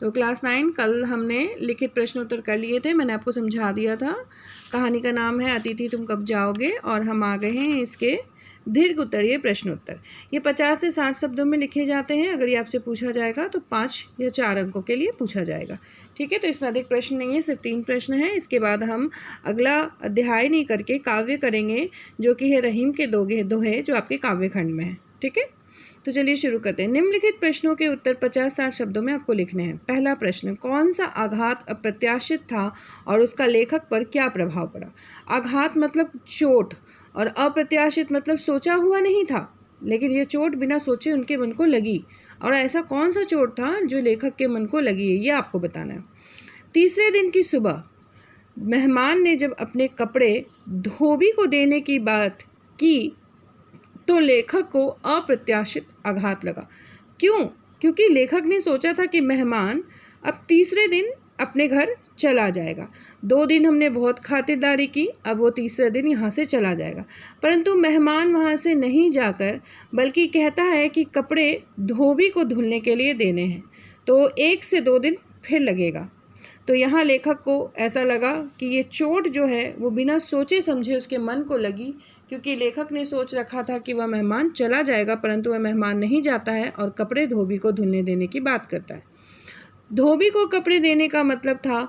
तो क्लास 9 कल हमने लिखित प्रश्न उत्तर कर लिए थे, मैंने आपको समझा दिया था। कहानी का नाम है अतिथि तुम कब जाओगे, और हम आ गए हैं इसके दीर्घ उत्तरीय प्रश्न उत्तर। ये 50 से 60 शब्दों में लिखे जाते हैं। अगर ये आपसे पूछा जाएगा तो 5 या 4 अंकों के लिए पूछा जाएगा। ठीक है, तो इसमें अधिक प्रश्न नहीं है, सिर्फ 3 प्रश्न हैं। इसके बाद हम अगला अध्याय नहीं करके काव्य करेंगे, जो कि है रहीम के दोहे जो आपके काव्य खंड में है। ठीक है, तो चलिए शुरू करते हैं। निम्नलिखित प्रश्नों के उत्तर 50-60 शब्दों में आपको लिखने हैं। पहला प्रश्न, कौन सा आघात अप्रत्याशित था और उसका लेखक पर क्या प्रभाव पड़ा? आघात मतलब चोट, और अप्रत्याशित मतलब सोचा हुआ नहीं था, लेकिन ये चोट बिना सोचे उनके मन को लगी। और ऐसा कौन सा चोट था जो लेखक के मन को लगी है, ये आपको बताना है। तीसरे दिन की सुबह मेहमान ने जब अपने कपड़े धोबी को देने की बात की तो लेखक को अप्रत्याशित आघात लगा। क्यों? क्योंकि लेखक ने सोचा था कि मेहमान अब तीसरे दिन अपने घर चला जाएगा। 2 दिन हमने बहुत खातिरदारी की, अब वो तीसरे दिन यहाँ से चला जाएगा। परंतु मेहमान वहाँ से नहीं जाकर बल्कि कहता है कि कपड़े धोबी को धुलने के लिए देने हैं, तो 1 से 2 दिन फिर लगेगा। तो यहाँ लेखक को ऐसा लगा कि ये चोट जो है वो बिना सोचे समझे उसके मन को लगी, क्योंकि लेखक ने सोच रखा था कि वह मेहमान चला जाएगा, परंतु वह मेहमान नहीं जाता है और कपड़े धोबी को धुलने देने की बात करता है। धोबी को कपड़े देने का मतलब था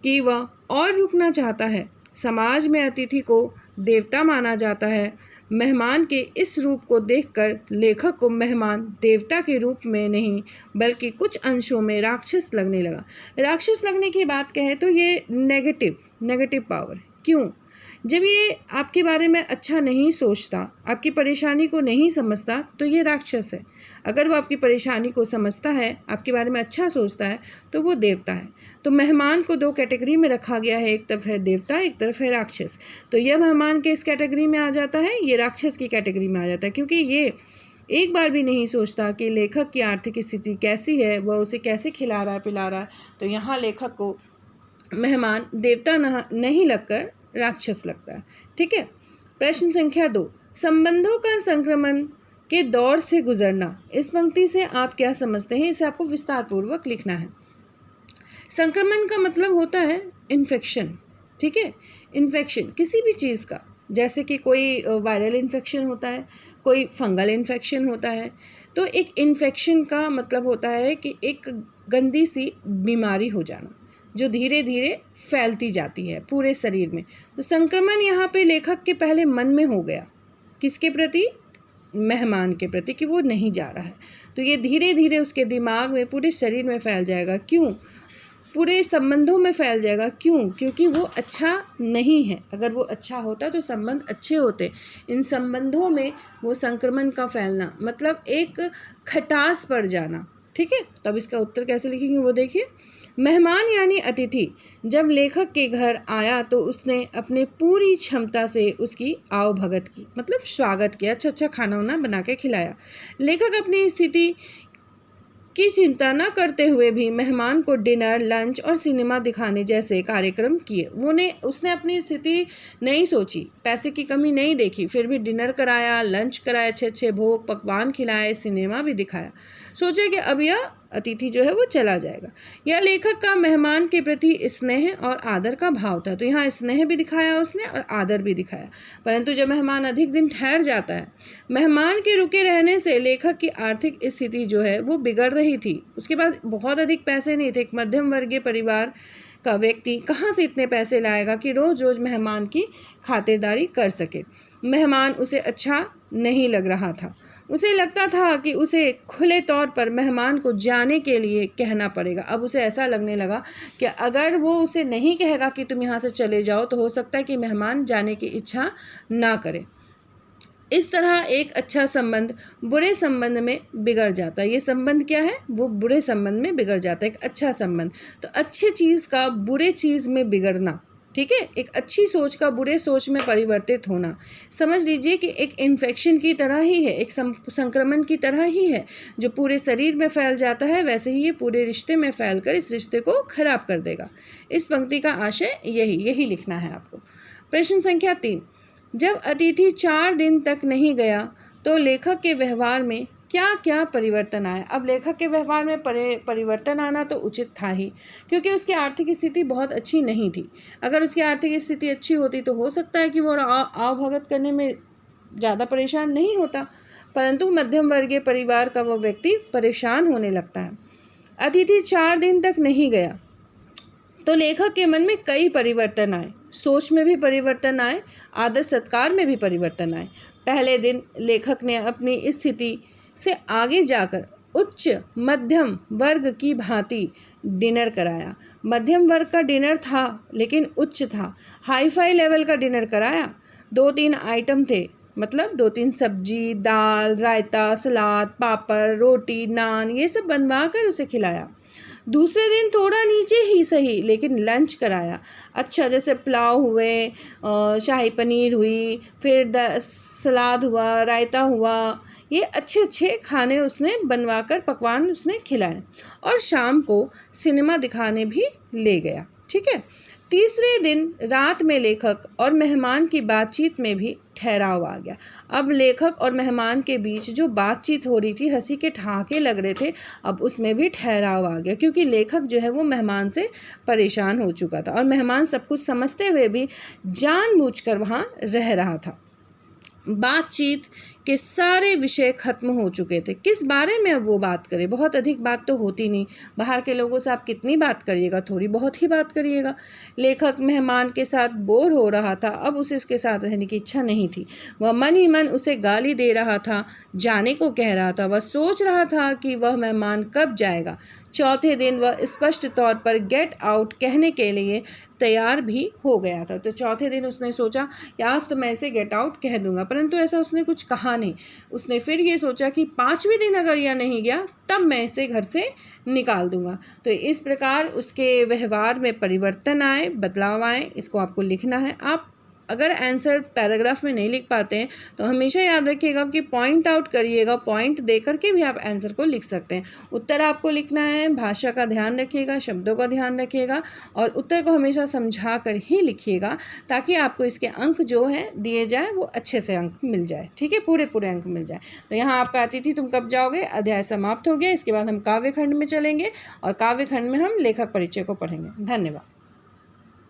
कि वह और रुकना चाहता है। समाज में अतिथि को देवता माना जाता है। मेहमान के इस रूप को देखकर लेखक को मेहमान देवता के रूप में नहीं बल्कि कुछ अंशों में राक्षस लगने लगा। राक्षस लगने की बात कहें तो ये नेगेटिव पावर। क्यों? जब ये आपके बारे में अच्छा नहीं सोचता, आपकी परेशानी को नहीं समझता, तो ये राक्षस है। अगर वो आपकी परेशानी को समझता है, आपके बारे में अच्छा सोचता है, तो वो देवता है। तो मेहमान को 2 कैटेगरी में रखा गया है, एक तरफ है देवता, एक तरफ है राक्षस। तो यह मेहमान के इस कैटेगरी में आ जाता है, ये राक्षस की कैटेगरी में आ जाता है, क्योंकि ये एक बार भी नहीं सोचता कि लेखक की आर्थिक स्थिति कैसी है, वह उसे कैसे खिला रहा है पिला रहा है। तो यहाँ लेखक को मेहमान देवता नहीं लगकर राक्षस लगता है। ठीक है, प्रश्न संख्या 2, संबंधों का संक्रमण के दौर से गुजरना। इस पंक्ति से आप क्या समझते हैं, इसे आपको विस्तार पूर्वक लिखना है। संक्रमण का मतलब होता है इन्फेक्शन। ठीक है, इन्फेक्शन किसी भी चीज़ का, जैसे कि कोई वायरल इन्फेक्शन होता है, कोई फंगल इन्फेक्शन होता है। तो एक इन्फेक्शन का मतलब होता है कि एक गंदी सी बीमारी हो जाना जो धीरे धीरे फैलती जाती है पूरे शरीर में। तो संक्रमण यहाँ पे लेखक के पहले मन में हो गया, किसके प्रति? मेहमान के प्रति, कि वो नहीं जा रहा है। तो ये धीरे धीरे उसके दिमाग में, पूरे शरीर में फैल जाएगा। क्यों? पूरे संबंधों में फैल जाएगा। क्यों? क्योंकि वो अच्छा नहीं है। अगर वो अच्छा होता तो संबंध अच्छे होते। इन संबंधों में वो संक्रमण का फैलना मतलब एक खटास पड़ जाना। ठीक है, तो अब इसका उत्तर कैसे लिखेंगे वो देखिए। मेहमान यानी अतिथि जब लेखक के घर आया तो उसने अपने पूरी क्षमता से उसकी आवभगत की, मतलब स्वागत किया, अच्छा खाना वाना बना के खिलाया। लेखक अपनी स्थिति की चिंता न करते हुए भी मेहमान को डिनर, लंच और सिनेमा दिखाने जैसे कार्यक्रम किए। उसने अपनी स्थिति नहीं सोची, पैसे की कमी नहीं देखी, फिर भी डिनर कराया, लंच कराया, अच्छे भोग पकवान खिलाए, सिनेमा भी दिखाया। सोचे कि अब यह अतिथि जो है वो चला जाएगा। यह लेखक का मेहमान के प्रति स्नेह और आदर का भाव था। तो यहाँ स्नेह भी दिखाया उसने और आदर भी दिखाया। परंतु जब मेहमान अधिक दिन ठहर जाता है, मेहमान के रुके रहने से लेखक की आर्थिक स्थिति जो है वो बिगड़ रही थी। उसके पास बहुत अधिक पैसे नहीं थे। एक मध्यम वर्गीय परिवार का व्यक्ति कहाँ से इतने पैसे लाएगा कि रोज़ रोज़ मेहमान की खातिरदारी कर सके। मेहमान उसे अच्छा नहीं लग रहा था। उसे लगता था कि उसे खुले तौर पर मेहमान को जाने के लिए कहना पड़ेगा। अब उसे ऐसा लगने लगा कि अगर वो उसे नहीं कहेगा कि तुम यहाँ से चले जाओ, तो हो सकता है कि मेहमान जाने की इच्छा ना करे। इस तरह एक अच्छा संबंध बुरे संबंध में बिगड़ जाता है। ये संबंध क्या है? वो बुरे संबंध में बिगड़ जाता है। एक अच्छा संबंध, तो अच्छी चीज़ का बुरे चीज़ में बिगड़ना। ठीक है, एक अच्छी सोच का बुरे सोच में परिवर्तित होना। समझ लीजिए कि एक इन्फेक्शन की तरह ही है, एक संक्रमण की तरह ही है, जो पूरे शरीर में फैल जाता है, वैसे ही ये पूरे रिश्ते में फैलकर इस रिश्ते को खराब कर देगा। इस पंक्ति का आशय यही लिखना है आपको। प्रश्न संख्या 3, जब अतिथि 4 दिन तक नहीं गया तो लेखक के व्यवहार में क्या क्या परिवर्तन आया। अब लेखक के व्यवहार में परिवर्तन आना तो उचित था ही, क्योंकि उसकी आर्थिक स्थिति बहुत अच्छी नहीं थी। अगर उसकी आर्थिक स्थिति अच्छी होती तो हो सकता है कि वो आवभगत करने में ज़्यादा परेशान नहीं होता, परंतु मध्यम वर्गीय परिवार का वो व्यक्ति परेशान होने लगता है। अतिथि 4 दिन तक नहीं गया तो लेखक के मन में कई परिवर्तन आए, सोच में भी परिवर्तन आए, आदर सत्कार में भी परिवर्तन आए। पहले दिन लेखक ने अपनी स्थिति से आगे जाकर उच्च मध्यम वर्ग की भांति डिनर कराया। मध्यम वर्ग का डिनर था लेकिन उच्च था, हाई फाई लेवल का डिनर कराया। 2-3 आइटम थे, मतलब 2-3 सब्जी, दाल, रायता, सलाद, पापड़, रोटी, नान, ये सब बनवा कर उसे खिलाया। दूसरे दिन थोड़ा नीचे ही सही लेकिन लंच कराया। अच्छा, जैसे पुलाव हुए, शाही पनीर हुई, फिर सलाद हुआ, रायता हुआ, ये अच्छे अच्छे खाने उसने बनवाकर पकवान उसने खिलाए। और शाम को सिनेमा दिखाने भी ले गया। ठीक है। तीसरे दिन रात में लेखक और मेहमान की बातचीत में भी ठहराव आ गया। अब लेखक और मेहमान के बीच जो बातचीत हो रही थी, हंसी के ठहाके लग रहे थे, अब उसमें भी ठहराव आ गया, क्योंकि लेखक जो है वो मेहमान से परेशान हो चुका था और मेहमान सब कुछ समझते हुए भी जानबूझकर वहाँ रह रहा था। बातचीत के सारे विषय खत्म हो चुके थे। किस बारे में अब वो बात करे, बहुत अधिक बात तो होती नहीं। बाहर के लोगों से आप कितनी बात करिएगा, थोड़ी बहुत ही बात करिएगा। लेखक मेहमान के साथ बोर हो रहा था, अब उसे उसके साथ रहने की इच्छा नहीं थी। वह मन ही मन उसे गाली दे रहा था, जाने को कह रहा था। वह सोच रहा था कि वह मेहमान कब जाएगा। चौथे दिन वह स्पष्ट तौर पर गेट आउट कहने के लिए तैयार भी हो गया था। तो चौथे दिन उसने सोचा कि आज तो मैं इसे गेट आउट कह दूंगा, परंतु ऐसा उसने कुछ कहा नहीं। उसने फिर ये सोचा कि 5वें दिन अगर यह नहीं गया तब मैं इसे घर से निकाल दूंगा। तो इस प्रकार उसके व्यवहार में परिवर्तन आए, बदलाव आए। इसको आपको लिखना है। आप अगर आंसर पैराग्राफ में नहीं लिख पाते हैं तो हमेशा याद रखिएगा कि पॉइंट आउट करिएगा, पॉइंट दे करके भी आप आंसर को लिख सकते हैं। उत्तर आपको लिखना है, भाषा का ध्यान रखिएगा, शब्दों का ध्यान रखिएगा और उत्तर को हमेशा समझा कर ही लिखिएगा, ताकि आपको इसके अंक जो है दिए जाए वो अच्छे से अंक मिल जाए। ठीक है, पूरे पूरे अंक मिल जाए। तो यहाँ आपका अतिथि तुम कब जाओगे अध्याय समाप्त हो गया। इसके बाद हम काव्यखंड में चलेंगे और काव्यखंड में हम लेखक परिचय को पढ़ेंगे। धन्यवाद।